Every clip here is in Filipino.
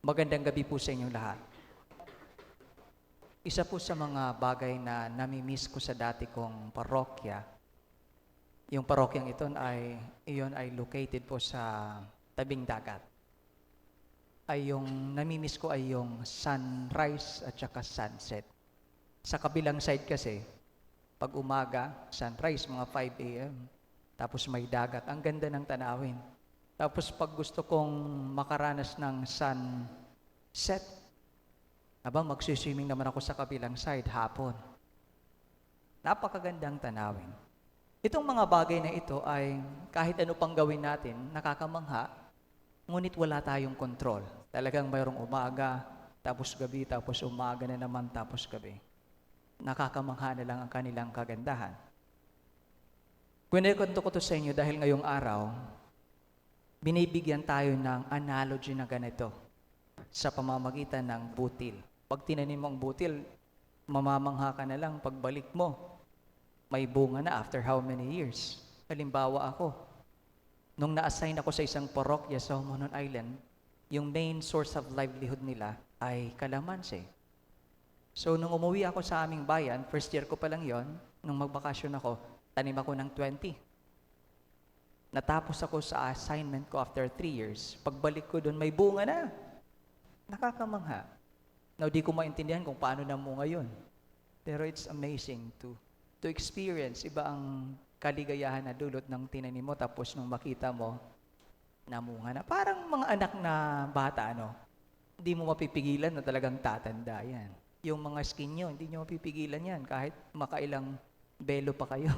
Magandang gabi po sa inyong lahat. Isa po sa mga bagay na nami-miss ko sa dati kong parokya, yung parokyang iyon ay located po sa tabing dagat. Yung nami-miss ko ay yung sunrise at saka sunset. Sa kabilang side kasi, pag umaga, sunrise mga 5 a.m. Tapos may dagat, ang ganda ng tanawin. Tapos pag gusto kong makaranas ng sunset, magsiswimming naman ako sa kabilang side hapon. Napakagandang tanawin. Itong mga bagay na ito ay kahit ano pang gawin natin, nakakamangha, ngunit wala tayong kontrol. Talagang mayroong umaga, tapos gabi, tapos umaga na naman, tapos gabi. Nakakamangha na lang ang kanilang kagandahan. Kwento ko to sa inyo dahil ngayong araw, binibigyan tayo ng analogy na ganito sa pamamagitan ng butil. Pag tinanim mo ang butil, mamamangha ka na lang pagbalik mo. May bunga na after how many years? Halimbawa ako, nung na-assign ako sa isang parokya sa Homonon Island, yung main source of livelihood nila ay kalamansi. So nung umuwi ako sa aming bayan, first year ko pa lang yon, nung magbakasyon ako, tanim ako ng 20. Natapos ako sa assignment ko after 3 years. Pagbalik ko doon, may bunga na. Nakakamangha. Now, di ko maintindihan kung paano namunga yun. Pero it's amazing to experience. Iba ang kaligayahan na dulot ng tinanim mo, tapos nung makita mo, namunga na. Parang mga anak na bata, hindi mo mapipigilan na talagang tatanda yan. Yung mga skin nyo, hindi nyo mapipigilan yan. Kahit makailang belo pa kayo.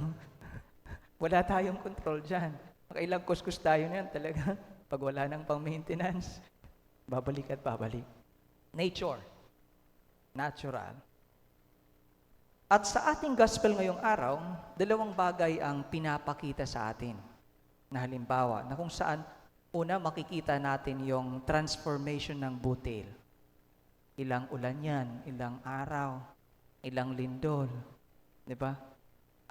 Wala tayong control dyan. Makailang kuskus tayo niyan talaga. Pag wala nang pang-maintenance, babalik at babalik. Nature. Natural. At sa ating gospel ngayong araw, dalawang bagay ang pinapakita sa atin. Na halimbawa, na kung saan una makikita natin yung transformation ng butil. Ilang ulan yan, ilang araw, ilang lindol, di ba?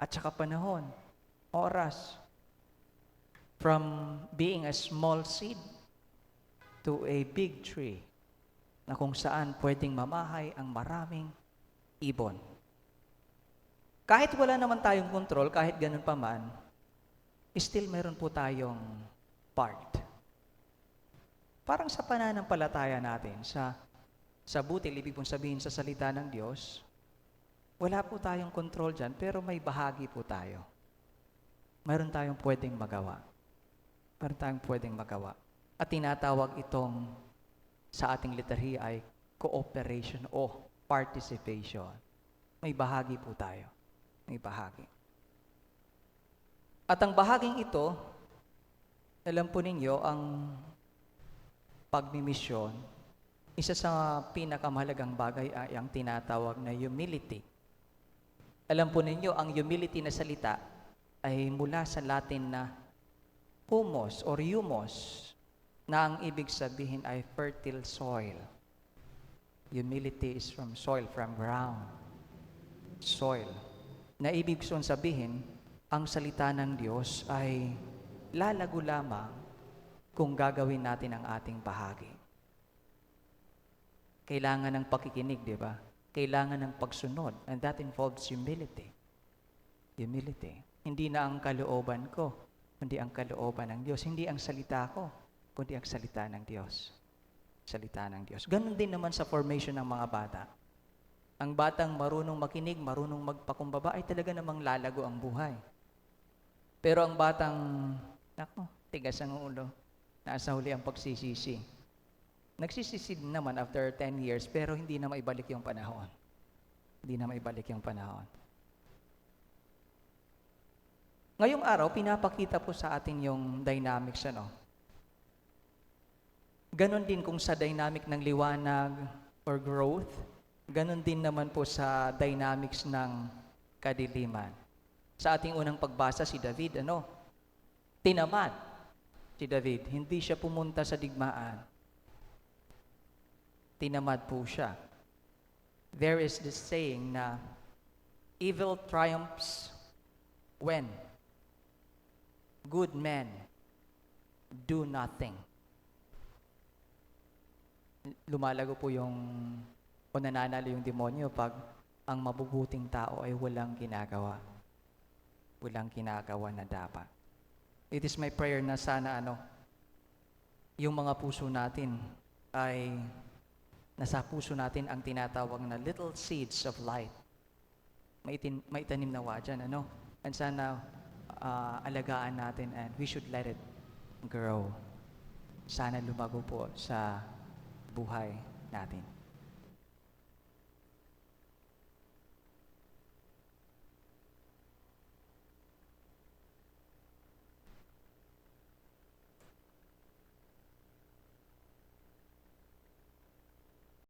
At saka panahon, oras. From being a small seed to a big tree na kung saan pwedeng mamahay ang maraming ibon. Kahit wala naman tayong control, kahit ganun pa man, still meron po tayong part. Parang sa pananampalataya natin, sa butil, ibig pong sabihin sa salita ng Diyos, wala po tayong control dyan, pero may bahagi po tayo. Meron tayong pwedeng magawa. At tinatawag itong sa ating liturhiya ay cooperation o participation. May bahagi po tayo. May bahagi. At ang bahaging ito, alam po ninyo, ang pagmimisyon, isa sa pinakamahalagang bagay ay ang tinatawag na humility. Alam po ninyo, ang humility na salita ay mula sa Latin na humus or humus, na ang ibig sabihin ay fertile soil. Humility is from soil, from ground. Soil. Na ibig sabihin, ang salita ng Diyos ay lalago lamang kung gagawin natin ang ating bahagi. Kailangan ng pakikinig, di ba? Kailangan ng pagsunod. And that involves humility. Humility. Hindi na ang kalooban ko, kundi ang kalooban ng Diyos. Hindi ang salita ko, kundi ang salita ng Diyos. Salita ng Diyos. Ganon din naman sa formation ng mga bata. Ang batang marunong makinig, marunong magpakumbaba, ay talaga namang lalago ang buhay. Pero ang batang, tigas ang ulo, nasa huli ang pagsisisi. Nagsisisi naman after 10 years, pero hindi na maibalik yung panahon. Hindi na maibalik yung panahon. Ngayong araw, pinapakita po sa atin yung dynamics, Ganon din kung sa dynamic ng liwanag or growth, ganon din naman po sa dynamics ng kadiliman. Sa ating unang pagbasa, si David, tinamad si David. Hindi siya pumunta sa digmaan. Tinamad po siya. There is this saying na, evil triumphs when good men do nothing. lumalago po yung o nananalo yung demonyo pag ang mabubuting tao ay walang ginagawa. Walang ginagawa na dapat. It is my prayer na sana yung mga puso natin ay nasa puso natin ang tinatawag na little seeds of light. Maitanim nawa dyan, And sana alagaan natin and we should let it grow. Sana lumago po sa buhay natin.